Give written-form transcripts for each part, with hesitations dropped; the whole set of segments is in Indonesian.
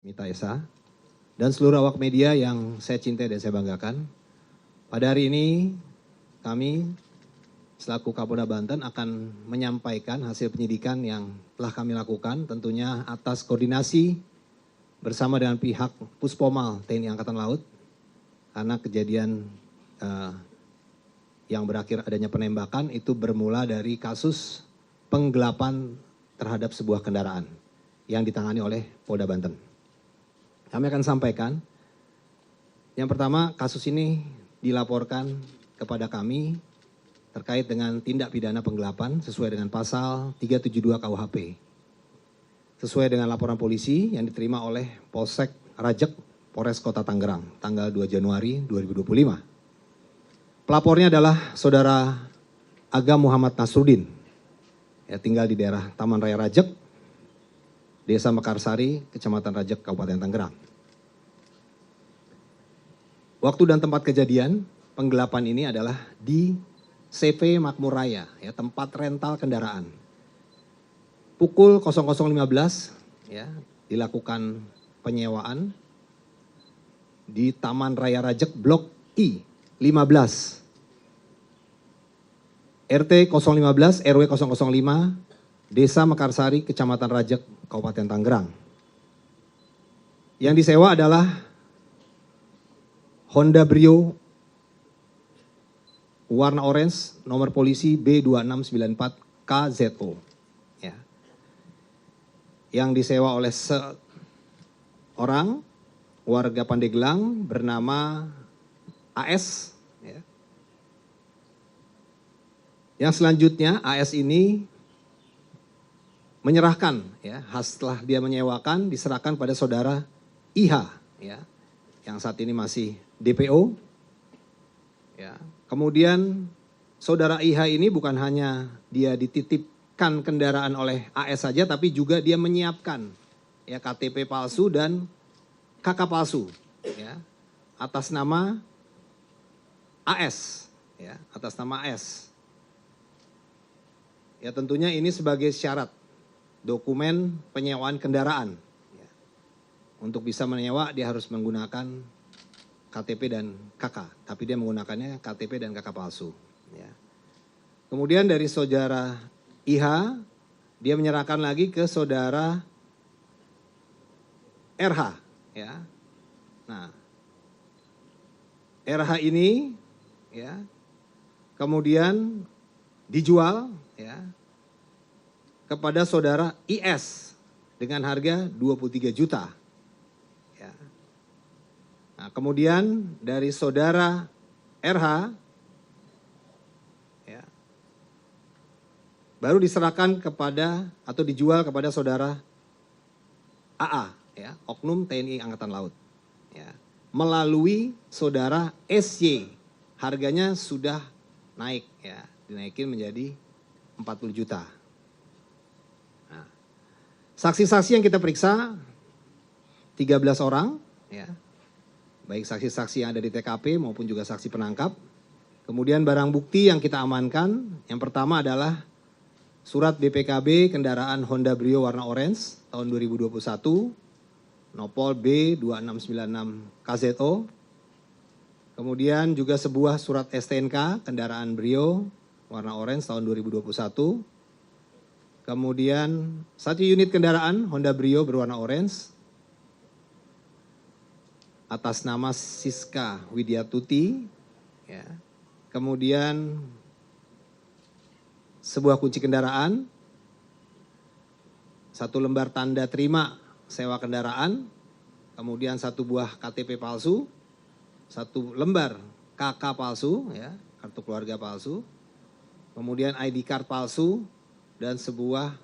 Mita Esa, dan seluruh awak media yang saya cintai dan saya banggakan. Pada hari ini kami selaku Kapolda Banten akan menyampaikan hasil penyidikan yang telah kami lakukan, tentunya atas koordinasi bersama dengan pihak Puspomal TNI Angkatan Laut, karena kejadian yang berakhir adanya penembakan itu bermula dari kasus penggelapan terhadap sebuah kendaraan yang ditangani oleh Polda Banten. Kami akan sampaikan, yang pertama kasus ini dilaporkan kepada kami terkait dengan tindak pidana penggelapan sesuai dengan pasal 372 KUHP. Sesuai dengan laporan polisi yang diterima oleh Polsek Rajek, Polres Kota Tangerang, tanggal 2 Januari 2025. Pelapornya adalah Saudara Agam Muhammad Nasruddin, tinggal di daerah Taman Raya Rajek, Desa Mekarsari, Kecamatan Rajek, Kabupaten Tangerang. Waktu dan tempat kejadian penggelapan ini adalah di CV Makmur Raya, tempat rental kendaraan. Pukul 00.15 dilakukan penyewaan di Taman Raya Rajek Blok I 15. RT 015 RW 005 Desa Mekarsari, Kecamatan Rajek, Kabupaten Tangerang. Yang disewa adalah Honda Brio warna orange, nomor polisi B2694 KZO. Yang disewa oleh seorang warga Pandeglang bernama AS. Yang selanjutnya AS ini menyerahkan, setelah dia menyewakan diserahkan pada Saudara IH, yang saat ini masih DPO. Kemudian Saudara IH ini bukan hanya dia dititipkan kendaraan oleh AS saja, tapi juga dia menyiapkan KTP palsu dan KK palsu, atas nama AS, atas nama AS. Tentunya ini sebagai syarat dokumen penyewaan kendaraan. Untuk bisa menyewa dia harus menggunakan KTP dan KK, tapi dia menggunakannya KTP dan KK palsu. Kemudian dari Saudara IH, dia menyerahkan lagi ke Saudara RH. Nah, RH ini kemudian dijual kepada Saudara IS dengan harga 23 juta. Nah, kemudian dari Saudara RH baru diserahkan kepada atau dijual kepada Saudara AA, Oknum TNI Angkatan Laut, melalui Saudara SY. Harganya sudah naik, dinaikin menjadi 40 juta. Saksi-saksi yang kita periksa 13 orang, baik saksi-saksi yang ada di TKP maupun juga saksi penangkap. Kemudian barang bukti yang kita amankan, yang pertama adalah surat BPKB kendaraan Honda Brio warna orange tahun 2021, Nopol B2696 KZO. Kemudian juga sebuah surat STNK kendaraan Brio warna orange tahun 2021. Kemudian 1 unit kendaraan Honda Brio berwarna orange atas nama Siska Widiatuti. Kemudian sebuah kunci kendaraan, 1 lembar tanda terima sewa kendaraan, kemudian 1 buah KTP palsu, 1 lembar KK palsu, kartu keluarga palsu, kemudian ID card palsu, dan sebuah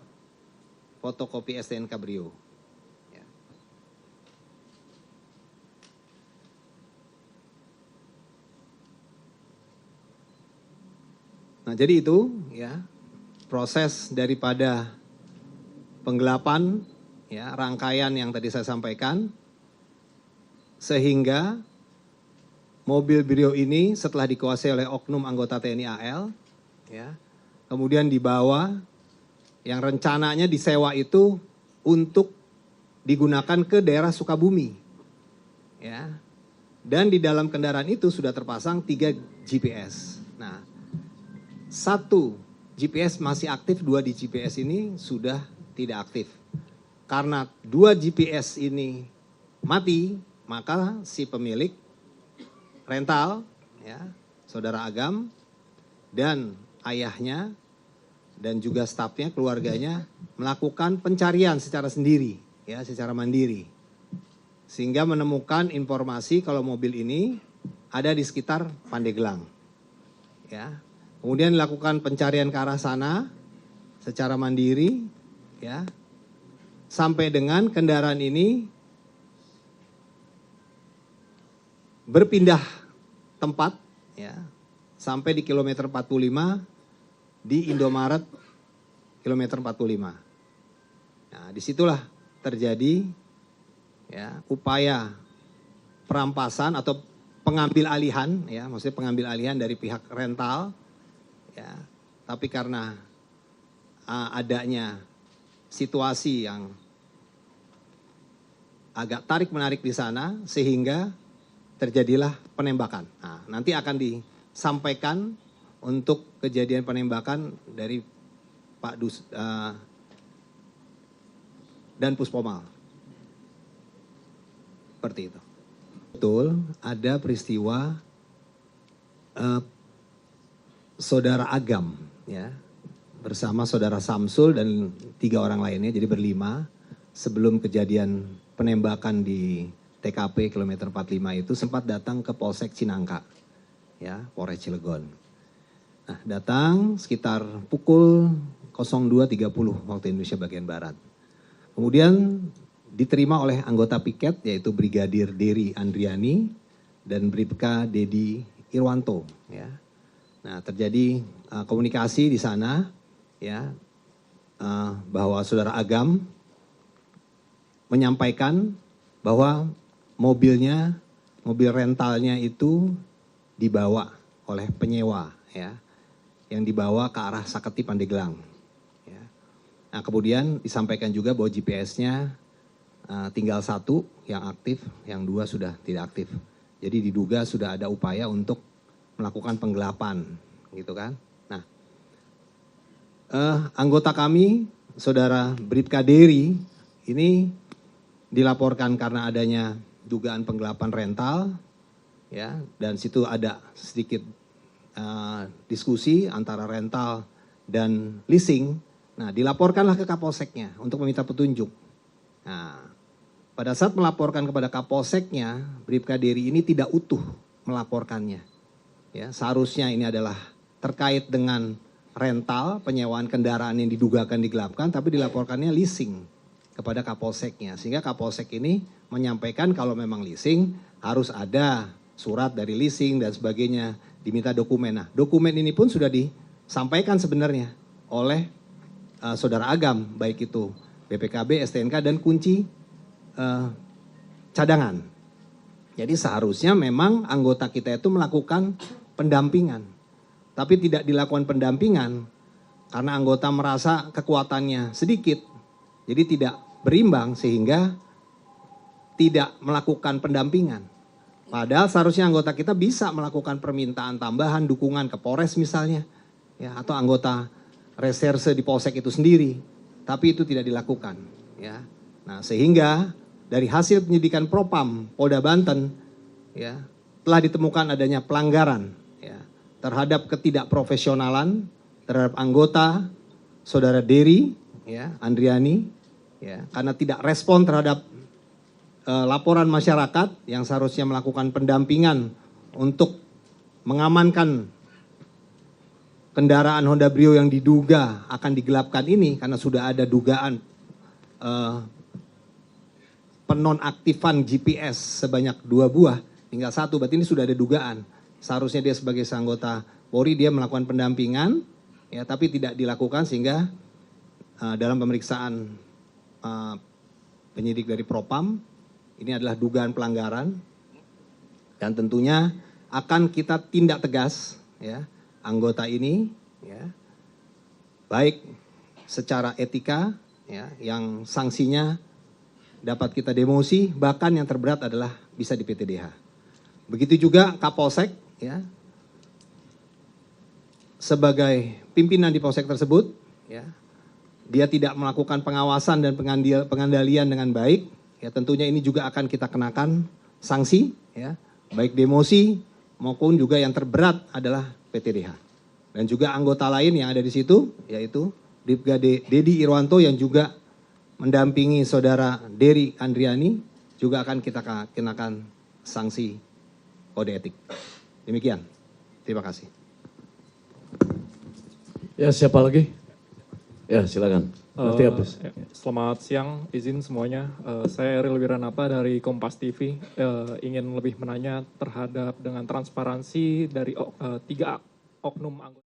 fotokopi STNK Brio. Nah, jadi itu proses daripada penggelapan, rangkaian yang tadi saya sampaikan, sehingga mobil Brio ini setelah dikuasai oleh oknum anggota TNI AL, kemudian dibawa, yang rencananya disewa itu untuk digunakan ke daerah Sukabumi. Ya. Dan di dalam kendaraan itu sudah terpasang 3 GPS. Nah, 1 GPS masih aktif, 2 di GPS ini sudah tidak aktif. Karena 2 GPS ini mati, maka si pemilik rental, ya, Saudara Agam dan ayahnya dan juga stafnya, keluarganya melakukan pencarian secara sendiri, ya, secara mandiri. Sehingga menemukan informasi kalau mobil ini ada di sekitar Pandeglang. Ya. Kemudian dilakukan pencarian ke arah sana secara mandiri, ya. Sampai dengan kendaraan ini berpindah tempat, ya, sampai di kilometer 45 di Indomaret kilometer 45. Nah, disitulah terjadi, ya, upaya perampasan atau pengambil alihan, ya, maksudnya pengambil alihan dari pihak rental, ya, tapi karena adanya situasi yang agak tarik-menarik di sana sehingga terjadilah penembakan. Nah, nanti akan disampaikan untuk kejadian penembakan dari Pak dan Puspomal. Seperti itu. Betul, ada peristiwa Saudara Agam, ya, bersama Saudara Samsul dan 3 orang lainnya, jadi berlima, sebelum kejadian penembakan di TKP kilometer 45 itu sempat datang ke Polsek Cinangka, ya, Polres Cilegon. Nah, datang sekitar pukul 02.30 waktu Indonesia bagian Barat. Kemudian diterima oleh anggota piket yaitu Brigadir Dery Andriani dan Bribka Dedi Irwanto, ya. Nah, terjadi komunikasi di sana, ya, bahwa Saudara Agam menyampaikan bahwa mobil rentalnya itu dibawa oleh penyewa, ya, yang dibawa ke arah Saketi Pandeglang. Ya. Nah, kemudian disampaikan juga bahwa GPS-nya tinggal 1 yang aktif, yang 2 sudah tidak aktif. Jadi diduga sudah ada upaya untuk melakukan penggelapan, gitu kan. Nah, anggota kami, Saudara Bribka Dery, ini dilaporkan karena adanya dugaan penggelapan rental, ya, dan situ ada sedikit diskusi antara rental dan leasing. Nah, dilaporkanlah ke Kapolseknya untuk meminta petunjuk. Nah, pada saat melaporkan kepada Kapolseknya, Bribka Dery ini tidak utuh melaporkannya. Ya, seharusnya ini adalah terkait dengan rental, penyewaan kendaraan yang didugakan digelapkan, tapi dilaporkannya leasing kepada Kapolseknya. Sehingga Kapolsek ini menyampaikan kalau memang leasing harus ada surat dari leasing dan sebagainya, diminta dokumen. Nah, dokumen ini pun sudah disampaikan sebenarnya oleh Saudara Agam, baik itu BPKB, STNK, dan kunci cadangan. Jadi seharusnya memang anggota kita itu melakukan pendampingan. Tapi tidak dilakukan pendampingan karena anggota merasa kekuatannya sedikit. Jadi tidak berimbang sehingga tidak melakukan pendampingan. Padahal seharusnya anggota kita bisa melakukan permintaan tambahan, dukungan ke Polres misalnya, ya, atau anggota reserse di Polsek itu sendiri. Tapi itu tidak dilakukan. Ya. Nah, sehingga dari hasil penyidikan Propam Polda Banten, ya, telah ditemukan adanya pelanggaran, ya, terhadap ketidakprofesionalan terhadap anggota Saudara Dery, ya, Andriani, ya, karena tidak respon terhadap laporan masyarakat yang seharusnya melakukan pendampingan untuk mengamankan kendaraan Honda Brio yang diduga akan digelapkan ini, karena sudah ada dugaan penonaktifan GPS sebanyak 2 buah, tinggal 1, berarti ini sudah ada dugaan. Seharusnya dia sebagai anggota Polri dia melakukan pendampingan, ya, tapi tidak dilakukan sehingga dalam pemeriksaan penyidik dari Propam ini adalah dugaan pelanggaran dan tentunya akan kita tindak tegas, ya, anggota ini, ya, baik secara etika, ya, yang sanksinya dapat kita demosi, bahkan yang terberat adalah bisa di PTDH. Begitu juga Kapolsek, ya, sebagai pimpinan di Polsek tersebut, ya, dia tidak melakukan pengawasan dan pengandalian dengan baik, ya tentunya ini juga akan kita kenakan sanksi, ya, baik demosi maupun juga yang terberat adalah PTDH. Dan juga anggota lain yang ada di situ, yaitu Brigade Dedi Irwanto yang juga mendampingi saudara Dery Andriani, juga akan kita kenakan sanksi kode etik. Demikian, terima kasih. Ya, siapa lagi? Ya, silakan. Selamat siang, izin semuanya. Saya Eril Wiranapa dari Kompas TV. Ingin lebih menanya terhadap dengan transparansi dari 3 oknum anggota.